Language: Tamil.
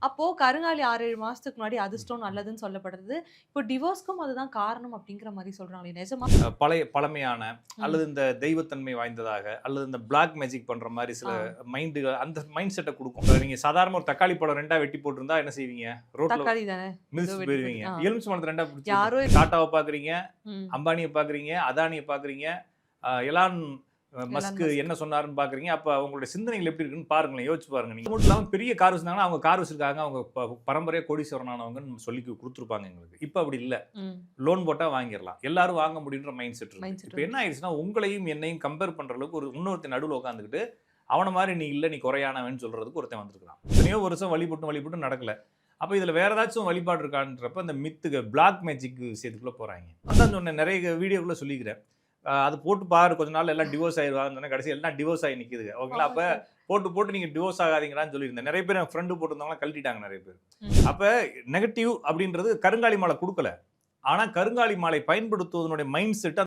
அப்போ கருங்காலி 6, 7 மாசத்துக்கு முன்னாடி அதிர்ஷ்டம் நல்லதுன்னு சொல்லப்படுறது. இப்போ டிவோர்ஸ்க்கும் அதுதான் காரணம் அப்படிங்கிற மாரி சொல்றாங்களே நிஜமா? பழமையான ம். அல்லது இந்த தெய்வத்தன்மை வாய்ந்ததாக அல்லது இந்த பிளாக் மேஜிக் பண்ற மாரி சில ஆ. மைண்டுகள் அந்த மைண்ட் செட்ட குடுக்கும். இப்ப நீங்க சாதாரண ஒரு தக்காளி பழம் 2 வெட்டி போட்டிருந்தா என்ன செய்வீங்க? ரோட்ல தக்காளி தானே. ஏதோ மிதிச்சுட்டு வெட்டி போட்டு. போயிருவீங்க. ஆ. எலுமிச்சை பழத்த 2 பிரிச்சு யாரோ டாட்டாவ பார்க்குறீங்க, ம். அம்பானிய பார்க்குறீங்க, அதானிய பார்க்குறீங்க, எலான் எலான் மஸ்க் மஸ்க். என்ன சொன்னாருன்னு பார்க்குறீங்க. அப்ப அவங்களுடைய சிந்தனைகள் எப்படி இருக்குன்னு பாருங்களேன். யோசிச்சு பாருங்க நீங்க. அது மட்டும் இல்லாம பெரிய கார் வச்சிருந்தாங்கன்னா, அவங்க கார் வச்சிருக்காங்க. அவங்க பரம்பரையா கோடீஸ்வரன் ஆனவங்கன்னு சொல்லி குடுத்துருப்பாங்க எங்களுக்கு. இப்ப அப்படி இல்ல. ம். லோன் போட்டா வாங்கிரலாம். எல்லாரும் வாங்க முடியுன்ற மைண்ட் செட் இருக்கு. மைண்ட் செட் இப்ப என்ன வந்துருச்சு. ஆயிடுச்சுன்னா, உங்களையும் என்னையும் கம்பேர் பண்ற அளவுக்கு ஒரு இன்னொருத்தன் நடுவுல உட்கார்ந்துகிட்டு, அவன மாரி நீ இல்ல, நீ குறையானவன்னு சொல்றதுக்கு ஒருத்தன் வந்திருக்கான். எத்தனையோ வருஷம் வழிபட்டு நடக்கல. அப்ப இதுல வேற ஏதாச்சும் வழிபாடு இருக்கான்றப்ப இந்த மித்துக்கு பிளாக் மேஜிக் விஷயத்துக்குள்ள போறாய்ங்க. அதான் சொன்னேன் நெறைய வீடியோக்குள்ள சொல்லிக்கிறேன். அது போட்டு பாரு கொஞ்ச நாள்ல எல்லாம் டிவோர்ஸ் ஆயிருவாங்கன்னு சொன்னேன். கடைசில எல்லாம் டிவோர்ஸ் ஆகி நிக்குதுங்க. ஓகேங்களா? அப்ப ஆமா. போட்டு நீங்க டிவோர்ஸ் ஆகாதீங்கடான்னு சொல்லியிருந்தேன். நெறைய பேர் என் ஃப்ரெண்ட் போட்டிருந்தவங்கலாம் கழட்டிட்டாங்க நெறைய பேர். ம். அப்ப நெகட்டிவ் அப்படின்றது கருங்காலி மாலை குடுக்கல. ஆனா கருங்காலி மாலை பயன்படுத்துவதனுடைய மைண்ட் செட்